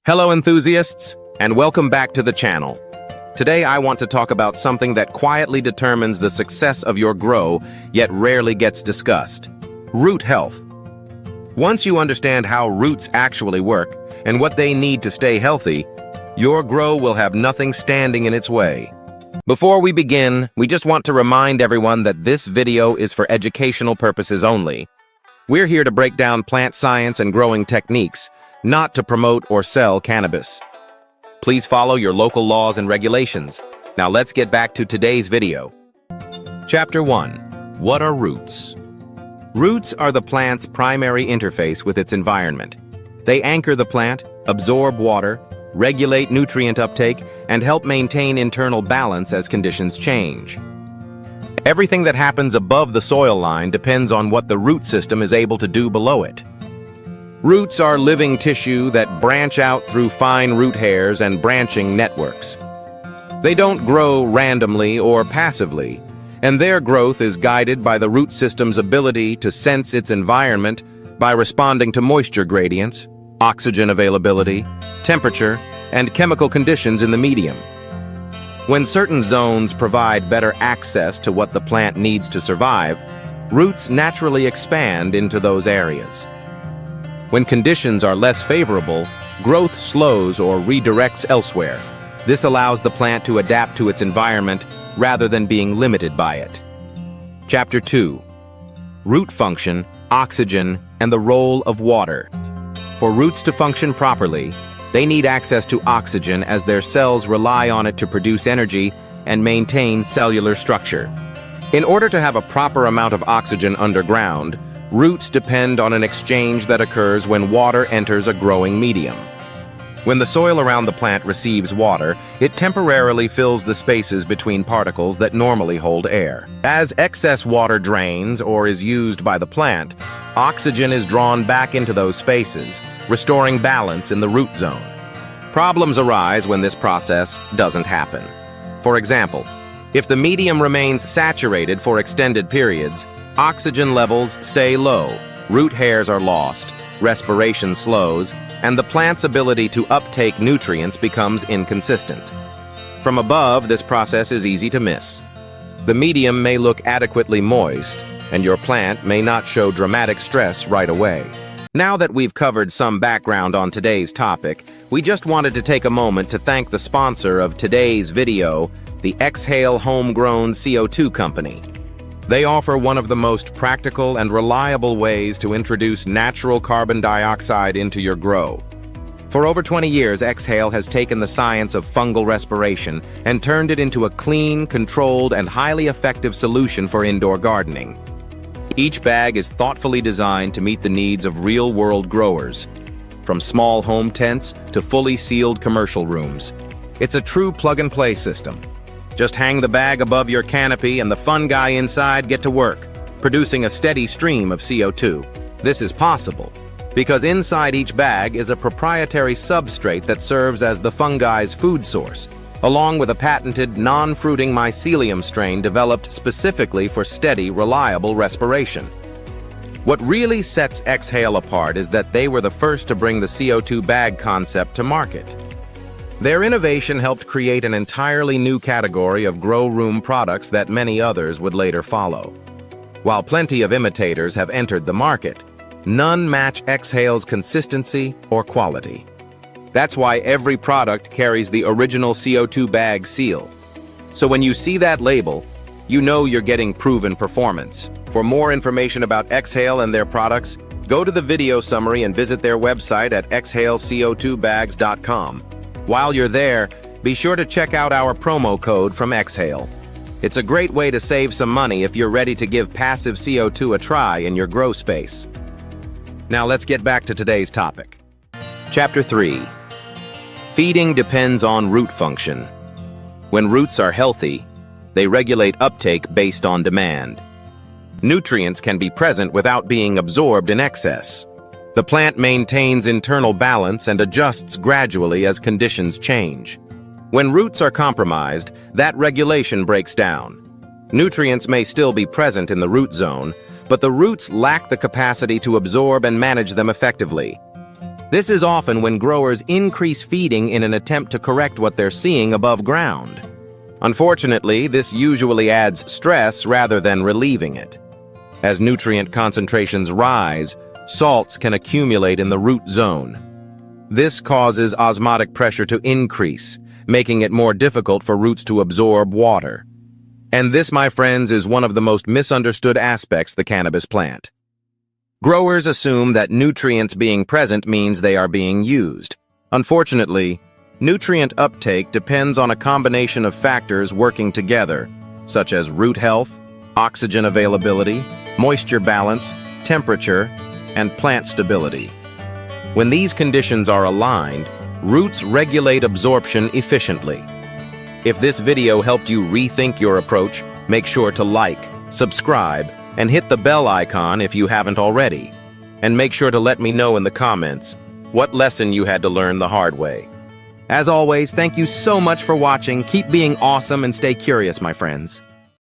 Hello enthusiasts, and welcome back to the channel. Today I want to talk about something that quietly determines the success of your grow, yet rarely gets discussed. Root health. Once you understand how roots actually work and what they need to stay healthy, your grow will have nothing standing in its way. Before we begin, we just want to remind everyone that this video is for educational purposes only. We're here to break down plant science and growing techniques, not to promote or sell cannabis. Please follow your local laws and regulations. Now let's get back to today's video. Chapter 1. What are roots? Roots are the plant's primary interface with its environment. They anchor the plant, absorb water, regulate nutrient uptake, and help maintain internal balance as conditions change. Everything that happens above the soil line depends on what the root system is able to do below it. Roots are living tissue that branch out through fine root hairs and branching networks. They don't grow randomly or passively, and their growth is guided by the root system's ability to sense its environment by responding to moisture gradients, oxygen availability, temperature, and chemical conditions in the medium. When certain zones provide better access to what the plant needs to survive, roots naturally expand into those areas. When conditions are less favorable, growth slows or redirects elsewhere. This allows the plant to adapt to its environment rather than being limited by it. Chapter 2. Root function, oxygen, and the role of water. For roots to function properly, they need access to oxygen as their cells rely on it to produce energy and maintain cellular structure. In order to have a proper amount of oxygen underground, roots depend on an exchange that occurs when water enters a growing medium. When the soil around the plant receives water, it temporarily fills the spaces between particles that normally hold air. As excess water drains or is used by the plant, oxygen is drawn back into those spaces, restoring balance in the root zone. Problems arise when this process doesn't happen. For example, if the medium remains saturated for extended periods, oxygen levels stay low, root hairs are lost, respiration slows, and the plant's ability to uptake nutrients becomes inconsistent. From above, this process is easy to miss. The medium may look adequately moist, and your plant may not show dramatic stress right away. Now that we've covered some background on today's topic, we just wanted to take a moment to thank the sponsor of today's video, the Exhale Homegrown CO2 Company. They offer one of the most practical and reliable ways to introduce natural carbon dioxide into your grow. For over 20 years, Exhale has taken the science of fungal respiration and turned it into a clean, controlled, and highly effective solution for indoor gardening. Each bag is thoughtfully designed to meet the needs of real-world growers, from small home tents to fully sealed commercial rooms. It's a true plug-and-play system. Just hang the bag above your canopy and the fun guy inside get to work, producing a steady stream of CO2. This is possible because inside each bag is a proprietary substrate that serves as the fungi's food source, along with a patented non-fruiting mycelium strain developed specifically for steady, reliable respiration. What really sets Exhale apart is that they were the first to bring the CO2 bag concept to market. Their innovation helped create an entirely new category of grow room products that many others would later follow. While plenty of imitators have entered the market, none match Exhale's consistency or quality. That's why every product carries the original CO2 bag seal. So when you see that label, you know you're getting proven performance. For more information about Exhale and their products, go to the video summary and visit their website at exhaleco2bags.com. While you're there, be sure to check out our promo code from Exhale. It's a great way to save some money if you're ready to give passive CO2 a try in your grow space. Now let's get back to today's topic. Chapter 3. Feeding depends on root function. When roots are healthy, they regulate uptake based on demand. Nutrients can be present without being absorbed in excess. The plant maintains internal balance and adjusts gradually as conditions change. When roots are compromised, that regulation breaks down. Nutrients may still be present in the root zone, but the roots lack the capacity to absorb and manage them effectively. This is often when growers increase feeding in an attempt to correct what they're seeing above ground. Unfortunately, this usually adds stress rather than relieving it. As nutrient concentrations rise, salts can accumulate in the root zone. This causes osmotic pressure to increase, making it more difficult for roots to absorb water. And this, my friends, is one of the most misunderstood aspects of the cannabis plant. Growers assume that nutrients being present means they are being used. Unfortunately, nutrient uptake depends on a combination of factors working together, such as root health, oxygen availability, moisture balance, temperature, and plant stability. When these conditions are aligned, roots regulate absorption efficiently. If this video helped you rethink your approach, make sure to like, subscribe, and hit the bell icon if you haven't already. And make sure to let me know in the comments what lesson you had to learn the hard way. As always, thank you so much for watching. Keep being awesome and stay curious, my friends.